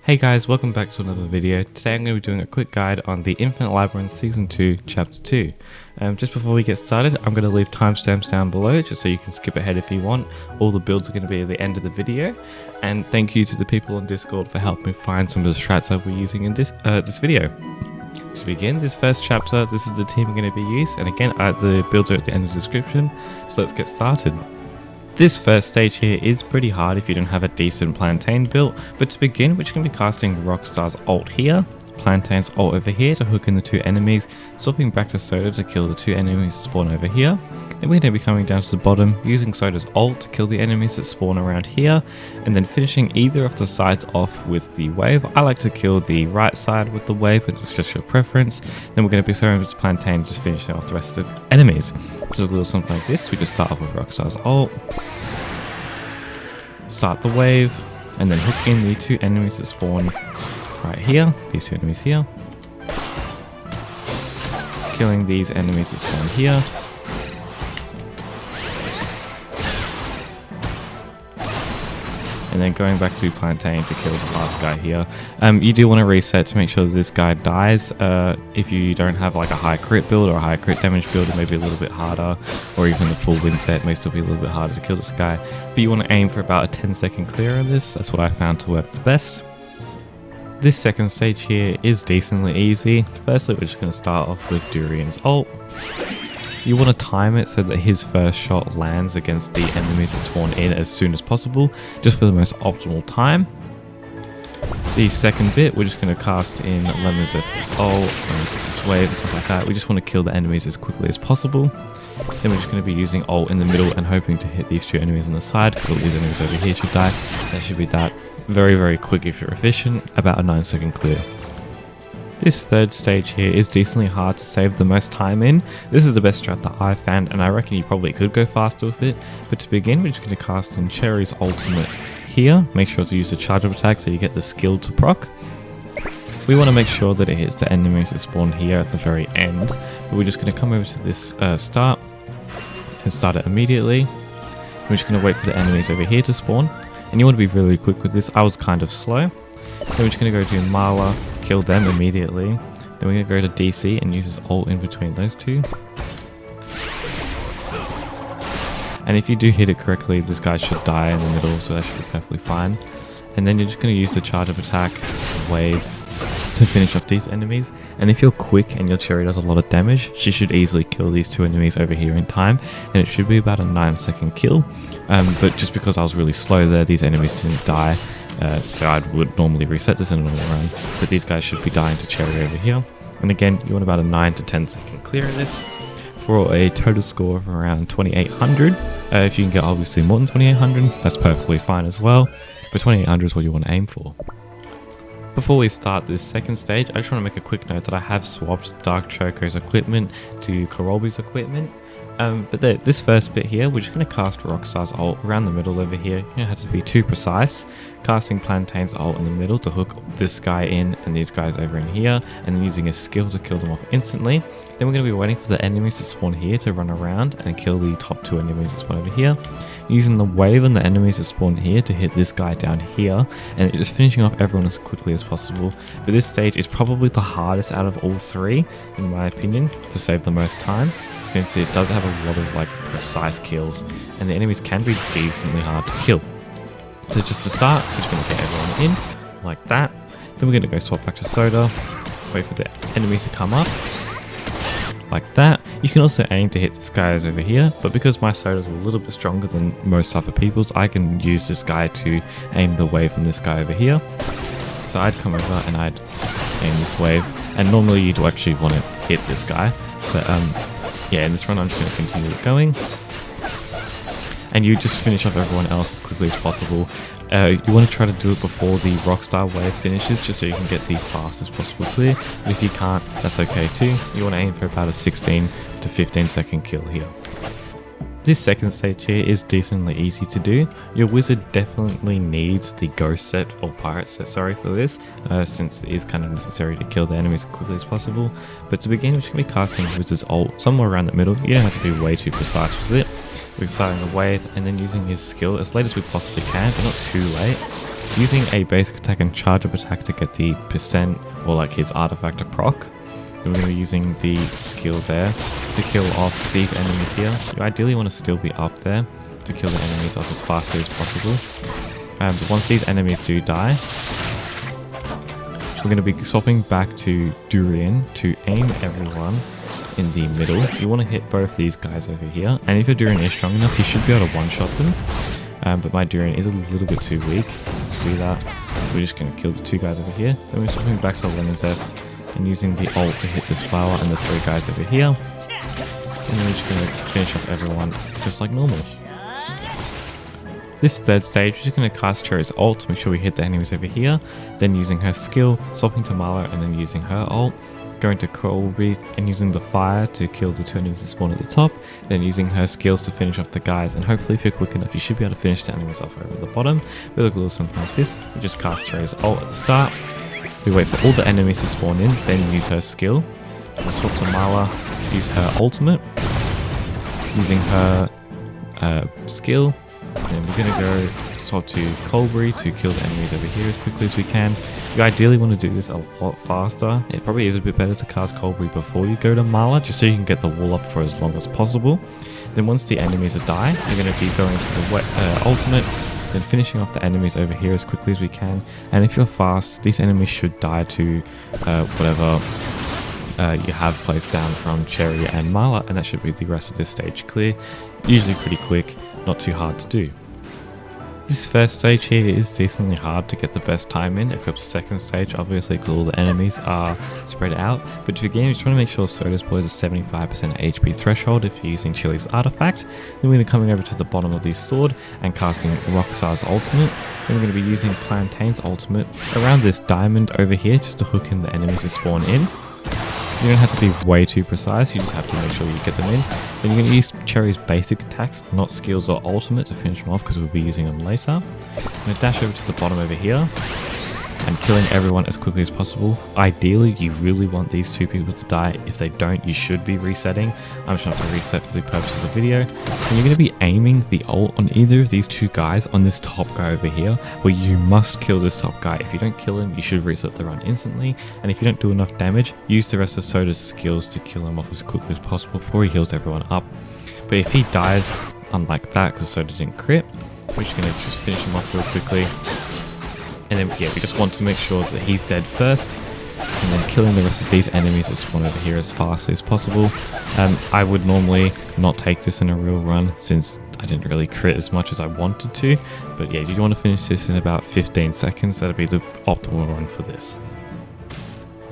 Hey guys, welcome back to another video. Today I'm going to be doing a quick guide on the Infinite Labyrinth Season 2, Chapter 2. Just before we get started, I'm going to leave timestamps down below just so you can skip ahead if you want. All the builds are going to be at the end of the video. And thank you to the people on Discord for helping me find some of the strats I'll be using in this video. To begin this first chapter, this is the team going to be used, and again the builds are at the end of the description, so let's get started. This first stage here is pretty hard if you don't have a decent plantain built, but to begin we're just going to be casting Rockstar's ult here, Plantain's ult over here to hook in the two enemies, swapping back to Soda to kill the two enemies that spawn over here. Then we're going to be coming down to the bottom, using Soda's ult to kill the enemies that spawn around here, and then finishing either of the sides off with the wave. I like to kill the right side with the wave, but it's just your preference. Then we're going to be throwing with Plantain and just finishing off the rest of the enemies. So we'll do something like this. We just start off with Rockstar's ult, start the wave, and then hook in the two enemies that spawn right here, these two enemies here, killing these enemies that spawn here, and then going back to Plantain to kill the last guy here. You do want to reset to make sure that this guy dies. If you don't have like a high crit build or a high crit damage build, it may be a little bit harder, or even the full win set may still be a little bit harder to kill this guy. But you want to aim for about a 10-second clear on this. That's what I found to work the best. This second stage here is decently easy. Firstly, we're just going to start off with Durian's ult. You want to time it so that his first shot lands against the enemies that spawn in as soon as possible, just for the most optimal time. The second bit, we're just going to cast in Lemon-Zest's ult, Lemon-Zest's wave, and stuff like that. We just want to kill the enemies as quickly as possible. Then we're just going to be using ult in the middle and hoping to hit these two enemies on the side, because all these enemies over here should die. That should be that. Very, very quick if you're efficient, about a 9-second clear. This third stage here is decently hard to save the most time in. This is the best strat that I've found, and I reckon you probably could go faster with it. But to begin, we're just going to cast in Cherry's ultimate here. Make sure to use the charge up attack so you get the skill to proc. We want to make sure that it hits the enemies that spawn here at the very end. But we're just going to come over to this start and start it immediately. We're just going to wait for the enemies over here to spawn. And you want to be really quick with this. I was kind of slow. Then we're just going to go to Marla, kill them immediately. Then we're going to go to DC and use his ult in between those two. And if you do hit it correctly, this guy should die in the middle, so that should be perfectly fine. And then you're just going to use the charge up attack, wave, to finish off these enemies. And if you're quick and your Cherry does a lot of damage, she should easily kill these two enemies over here in time, and it should be about a 9-second kill. But just because I was really slow there, these enemies didn't die, so I would normally reset this in a normal run, but these guys should be dying to Cherry over here. And again, you want about a 9 to 10-second clear in this for a total score of around 2800. If you can get obviously more than 2800, that's perfectly fine as well, but 2800 is what you want to aim for. Before we start this second stage, I just want to make a quick note that I have swapped Dark Choco's equipment to Korolby's equipment. But this first bit here, we're just going to cast Rockstar's ult around the middle over here. You don't have to be too precise. Casting Plantain's ult in the middle to hook this guy in and these guys over in here, and then using a skill to kill them off instantly. Then we're going to be waiting for the enemies to spawn here to run around and kill the top two enemies that spawn over here. Using the wave and the enemies that spawn here to hit this guy down here, and just finishing off everyone as quickly as possible. But this stage is probably the hardest out of all three, in my opinion, to save the most time, since it does have a lot of like precise kills, and the enemies can be decently hard to kill. So just to start, we're just going to get everyone in, like that. Then we're going to go swap back to Soda, wait for the enemies to come up, like that. You can also aim to hit this guy over here, but because my Soda is a little bit stronger than most other people's, I can use this guy to aim the wave from this guy over here. So I'd come over and I'd aim this wave, and normally you'd actually want to hit this guy, but yeah, in this run I'm just going to continue it going. And you just finish off everyone else as quickly as possible. You want to try to do it before the Rockstar wave finishes, just so you can get the fastest possible clear. But if you can't, that's okay too. You want to aim for about a 16 to 15-second kill here. This second stage here is decently easy to do. Your wizard definitely needs the ghost set or pirate set, sorry for this, since it is kind of necessary to kill the enemies as quickly as possible. But to begin, we're just going to be casting wizard's ult somewhere around the middle. You don't have to be way too precise with it. We're starting the wave and then using his skill as late as we possibly can, but not too late. using a basic attack and charge up attack to get the percent or like his artifact to proc. Then we're going to be using the skill there to kill off these enemies here. You ideally want to still be up there to kill the enemies off as fast as possible. But once these enemies do die, we're going to be swapping back to Durian to aim everyone in the middle. You want to hit both these guys over here, and if your Durian is strong enough, you should be able to one-shot them. But my Durian is a little bit too weak to do that, so we're just going to kill the 2 guys over here. Then we're swapping back to Lemon Zest and using the ult to hit this flower and the 3 guys over here. And then we're just going to finish off everyone just like normal. This third stage, we're just going to cast Cherry's ult to make sure we hit the enemies over here. Then using her skill, swapping to Marla, and then using her ult. Going to Colby and using the fire to kill the 2 enemies that spawn at the top. Then using her skills to finish off the guys. And hopefully if you're quick enough, you should be able to finish the enemies off over the bottom. We look a little something like this. We just cast Cherry's ult at the start. We wait for all the enemies to spawn in, then use her skill. We'll swap to Marla, use her ultimate, using her skill. And then we're going to go swap to Colbury to kill the enemies over here as quickly as we can. You ideally want to do this a lot faster. It probably is a bit better to cast Colbury before you go to Marla, just so you can get the wall up for as long as possible. Then once the enemies are dying, you're going to be going to the ultimate, then finishing off the enemies over here as quickly as we can. And if you're fast, these enemies should die to whatever you have placed down from Cherry and Marla, and that should be the rest of this stage clear. Usually pretty quick, not too hard to do. This first stage here is decently hard to get the best time in, except the second stage obviously because all the enemies are spread out. But to begin, you just want to make sure Soda's below the 75% HP threshold if you're using Chili's artifact. Then we're going to be coming over to the bottom of this sword and casting Roxar's ultimate. Then we're going to be using Plantain's ultimate around this diamond over here just to hook in the enemies that spawn in. You don't have to be way too precise, you just have to make sure you get them in. Then you're going to use Cherry's basic attacks, not skills or ultimate, to finish them off because we'll be using them later. I'm going to dash over to the bottom over here and killing everyone as quickly as possible. Ideally, you really want these 2 people to die. If they don't, you should be resetting. I'm just not going to reset for the purpose of the video. And you're going to be aiming the ult on either of these 2 guys on this top guy over here, where you must kill this top guy. If you don't kill him, you should reset the run instantly. And if you don't do enough damage, use the rest of Soda's skills to kill him off as quickly as possible before he heals everyone up. But if he dies, unlike that, because Soda didn't crit, we're just going to just finish him off real quickly. And then, yeah, we just want to make sure that he's dead first, and then killing the rest of these enemies that spawn over here as fast as possible. I would normally not take this in a real run since I didn't really crit as much as I wanted to, but yeah, you want to finish this in about 15 seconds. That'd be the optimal run for this.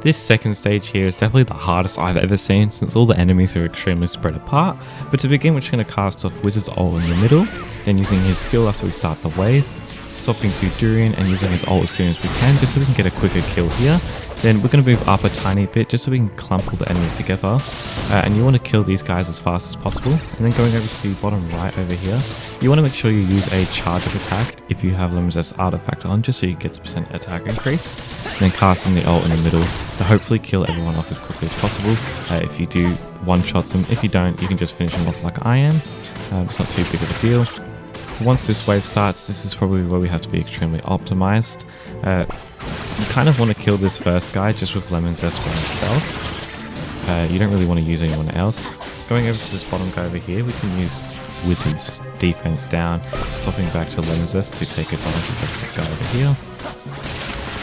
This second stage here is definitely the hardest I've ever seen since all the enemies are extremely spread apart. But to begin, we're just going to cast off Wizard's ult in the middle, then using his skill after we start the wave, swapping to Durian and using his ult as soon as we can, just so we can get a quicker kill here. Then we're going to move up a tiny bit just so we can clump all the enemies together. And you want to kill these guys as fast as possible. And then going over to the bottom right over here, you want to make sure you use a charge up attack if you have Lemon Zest artifact on, just so you get the percent attack increase. And then casting the ult in the middle to hopefully kill everyone off as quickly as possible. If you do one-shot them, if you don't, you can just finish them off like I am. It's not too big of a deal. Once this wave starts, this is probably where we have to be extremely optimized. You kind of want to kill this first guy just with Lemon Zest by himself. You don't really want to use anyone else. Going over to this bottom guy over here, we can use Wizard's defense down, swapping back to Lemon Zest to take advantage of this guy over here.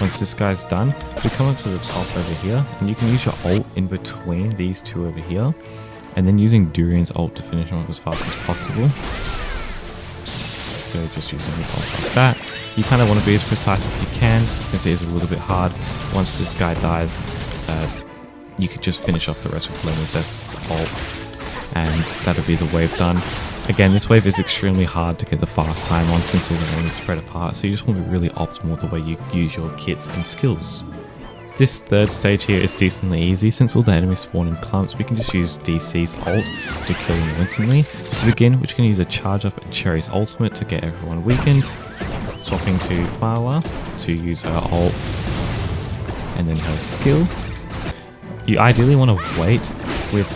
Once this guy's done, we come up to the top over here, and you can use your ult in between these 2 over here, and then using Durian's ult to finish him off as fast as possible. So just using his ult like that. You kind of want to be as precise as you can, since it is a little bit hard. Once this guy dies, you could just finish off the rest with Lemon Zest's ult, and that'll be the wave done. Again, this wave is extremely hard to get the fast time on since all the enemies spread apart, so you just want to be really optimal the way you use your kits and skills. This third stage here is decently easy. Since all the enemies spawn in clumps, we can just use DC's ult to kill them instantly. To begin, we're just going to use a charge up and Cherry's ultimate to get everyone weakened. Swapping to Marla to use her ult and then her skill. You ideally want to wait with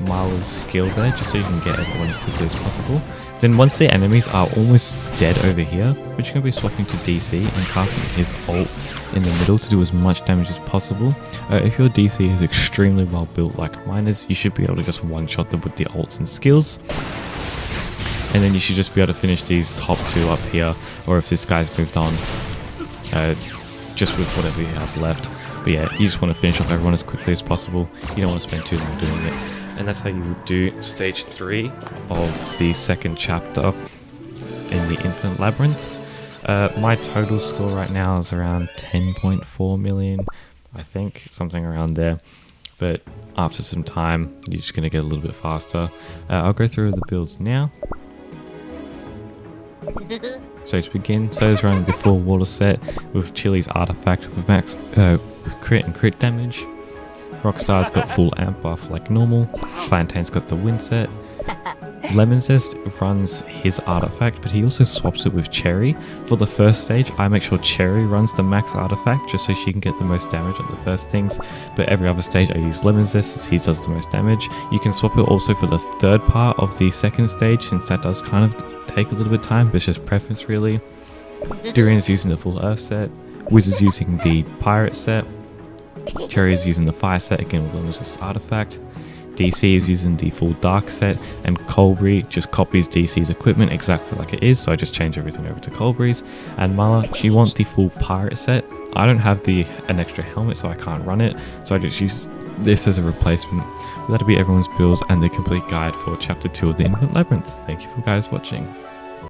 Marla's skill there, just so you can get everyone as quickly as possible. Then once the enemies are almost dead over here, we're just going to be swapping to DC and casting his ult in the middle to do as much damage as possible. If your DC is extremely well built like mine is, you should be able to just one-shot them with the ults and skills. And then you should just be able to finish these top 2 up here, or if this guy's moved on, just with whatever you have left. But yeah, you just want to finish off everyone as quickly as possible. You don't want to spend too long doing it. And that's how you would do stage 3 of the second chapter in the Infinite Labyrinth. My total score right now is around 10.4 million, I think, something around there. But after some time, you're just going to get a little bit faster. I'll go through the builds now. So to begin, So's running the full water set with Chili's artifact with max crit and crit damage. Rockstar's got full amp buff like normal. Plantain's got the wind set. Lemon Zest runs his artifact, but he also swaps it with Cherry. For the first stage, I make sure Cherry runs the max artifact just so she can get the most damage on the first things. But every other stage, I use Lemon Zest as he does the most damage. You can swap it also for the third part of the second stage, since that does kind of take a little bit of time, but it's just preference really. Durian is using the full Earth set. Wiz is using the Pirate set. Cherry is using the Fire set, again with Lemon Zest artifact. DC is using the full Dark set, and Colbury just copies DC's equipment exactly like it is, so I just change everything over to Colbury's. And Mala, she wants the full Pirate set. I don't have an extra helmet, so I can't run it, so I just use this as a replacement. But that'll be everyone's builds and the complete guide for chapter 2 of the Infinite Labyrinth. Thank you for guys watching.